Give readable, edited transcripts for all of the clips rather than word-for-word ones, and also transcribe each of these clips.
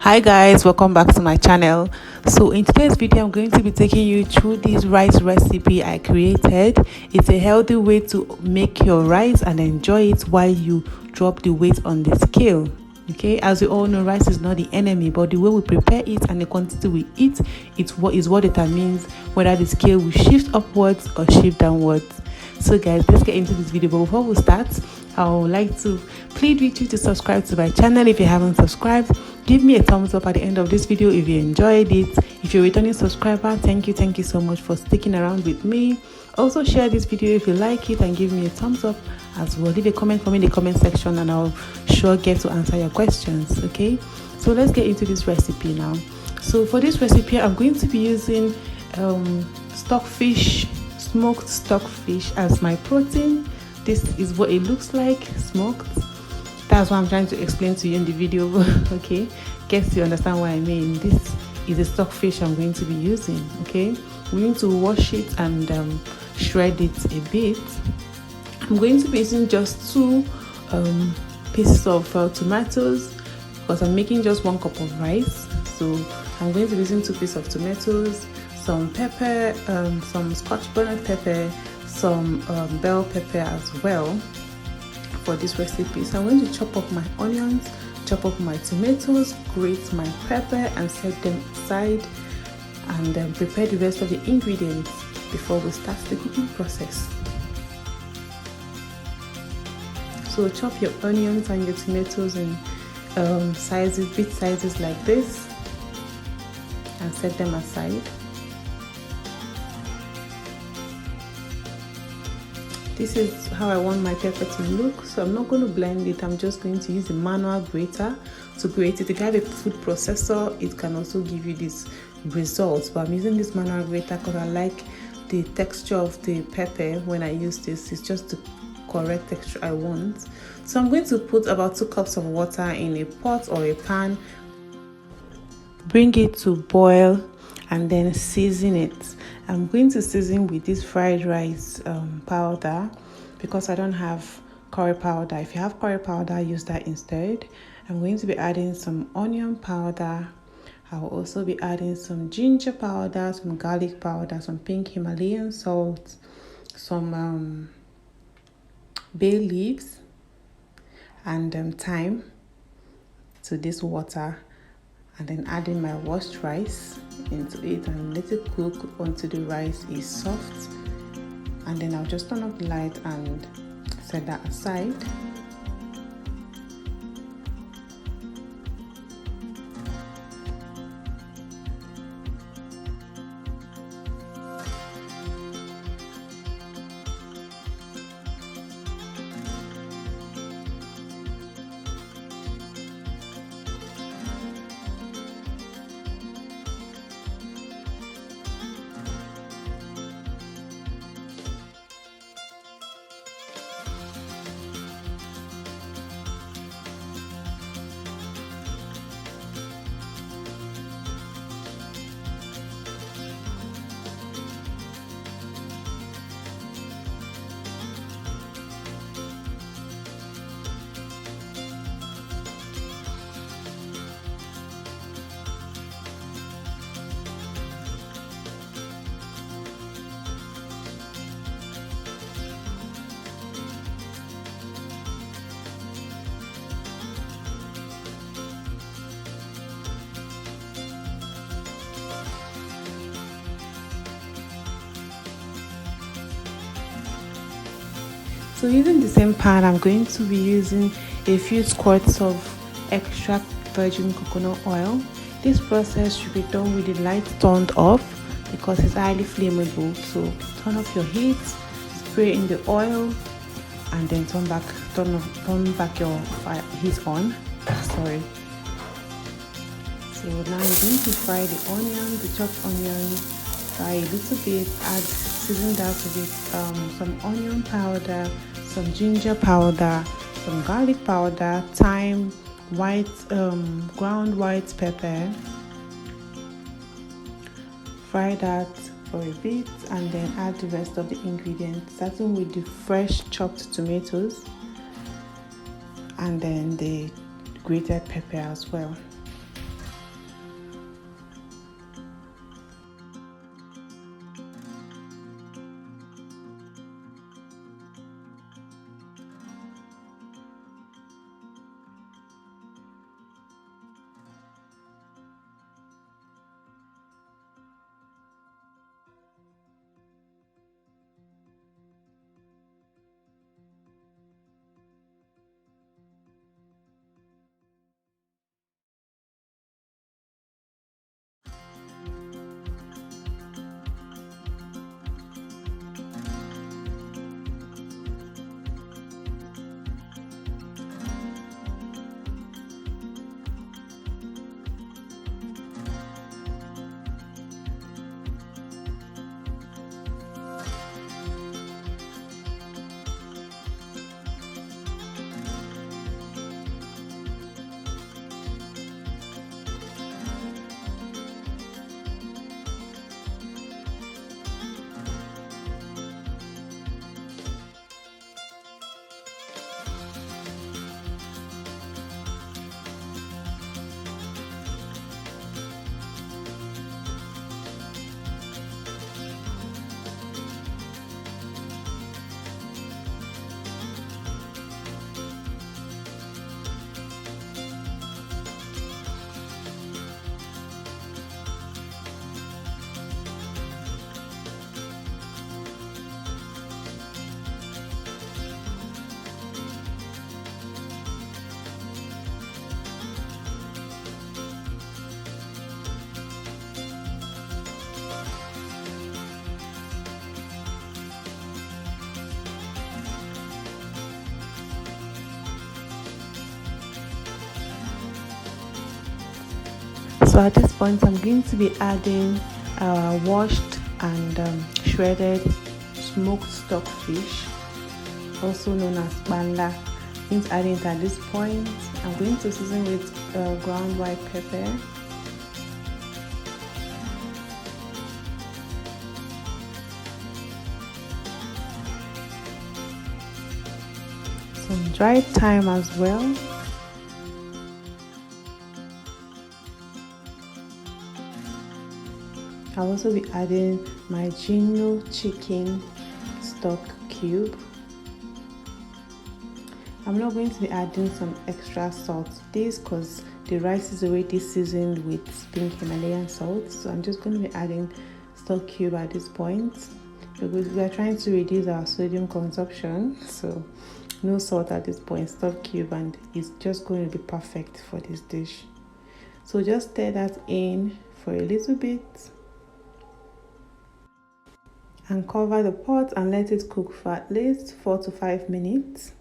Hi guys, welcome back to my channel. So in today's video I'm going to be taking you through this rice recipe I created. It's a healthy way to make your rice and enjoy it while you drop the weight on the scale. Okay, as we all know, rice is not the enemy, but the way we prepare it and the quantity we eat, it's what determines whether the scale will shift upwards or shift downwards. So guys, let's get into this video. But before we start, I would like to plead with you to subscribe to my channel. If you haven't subscribed, give me a thumbs up at the end of this video if you enjoyed it. If you're a returning subscriber, thank you so much for sticking around with me. Also share this video if you like it and give me a thumbs up as well. Leave a comment for me in the comment section and I'll sure get to answer your questions. Okay, so let's get into this recipe now. So for this recipe I'm going to be using stockfish, smoked stockfish as my protein. This is what it looks like, smoked. That's what I'm trying to explain to you in the video. Okay, guess you understand what I mean. This is a stockfish I'm going to be using. Okay, we need to wash it and shred it a bit. I'm going to be using just two pieces of tomatoes because I'm making just 1 cup of rice. So I'm going to be using 2 pieces of tomatoes, some pepper, some scotch bonnet pepper, some bell pepper as well for this recipe. So I'm going to chop up my onions, chop up my tomatoes, grate my pepper and set them aside, and then prepare the rest of the ingredients before we start the cooking process. So chop your onions and your tomatoes in bit sizes like this and set them aside. This is how I want my pepper to look, so I'm not going to blend it. I'm just going to use a manual grater to grate it. If you have a food processor, it can also give you this result, but I'm using this manual grater because I like the texture of the pepper when I use this. It's just the correct texture I want. So I'm going to put about 2 cups of water in a pot or a pan, bring it to boil and then season it. I'm going to season with this fried rice powder because I don't have curry powder. If you have curry powder, use that instead. I'm going to be adding some onion powder. I will also be adding some ginger powder, some garlic powder, some pink Himalayan salt, some bay leaves and thyme to this water, and then adding my washed rice into it and let it cook until the rice is soft, and then I'll just turn off the light and set that aside. So using the same pan, I'm going to be using a few squirts of extra virgin coconut oil. This process should be done with the light turned off because it's highly flammable. So turn off your heat, spray in the oil, and then turn back your fire heat on. Sorry. So now you're going to fry the onion, the chopped onion, fry a little bit, season that with some onion powder, some ginger powder, some garlic powder, thyme, ground white pepper. Fry that for a bit and then add the rest of the ingredients, starting with the fresh chopped tomatoes and then the grated pepper as well. So at this point I'm going to be adding our washed and shredded smoked stockfish, also known as banga. I'm going to add it at this point. I'm going to season with ground white pepper, some dried thyme as well, I'll also be adding my Gino chicken stock cube. I'm not going to be adding some extra salt to this because the rice is already seasoned with pink Himalayan salt, so I'm just going to be adding stock cube at this point because we are trying to reduce our sodium consumption, so no salt at this point, stock cube, and it's just going to be perfect for this dish. So just stir that in for a little bit and cover the pot and let it cook for at least 4 to 5 minutes.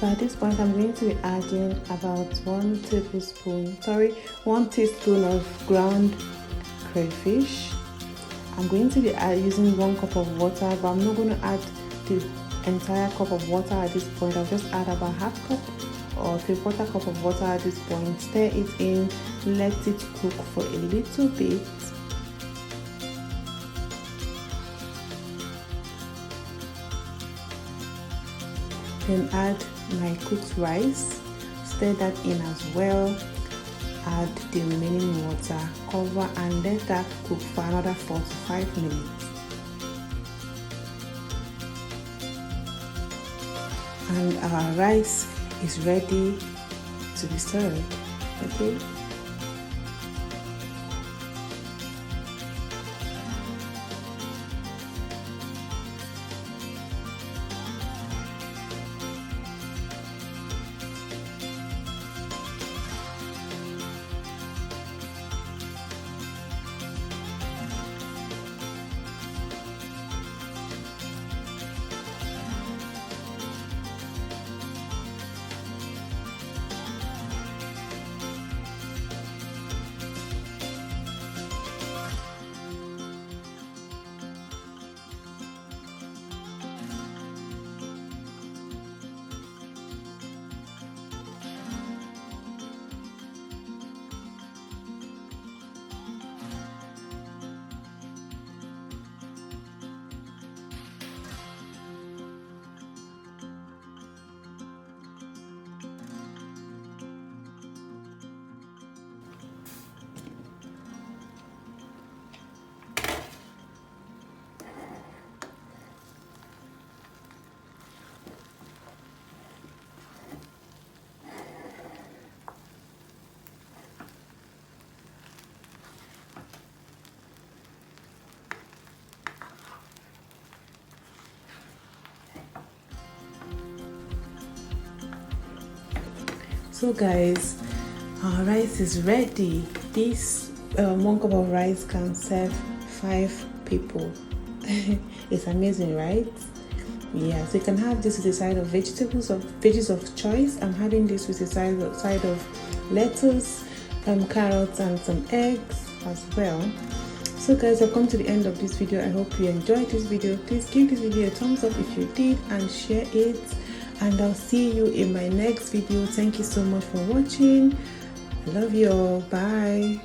So at this point I'm going to be adding about 1 teaspoon of ground crayfish. I'm going to be using 1 cup of water, but I'm not going to add the entire cup of water at this point. I'll just add about half cup or 3/4 cup of water at this point. Stir it in, let it cook for a little bit. Then add my cooked rice, stir that in as well, add the remaining water, cover and let that cook for another 4 to 5 minutes. And our rice is ready to be served. Okay. So guys, our rice is ready. This 1 cup of rice can serve 5 people. It's amazing, right? Yeah, so you can have this with a side of veggies of choice. I'm having this with a side of lettuce, carrots, and some eggs as well. So guys, I've come to the end of this video. I hope you enjoyed this video. Please give this video a thumbs up if you did and share it. And I'll see you in my next video. Thank you so much for watching. I love you all. Bye.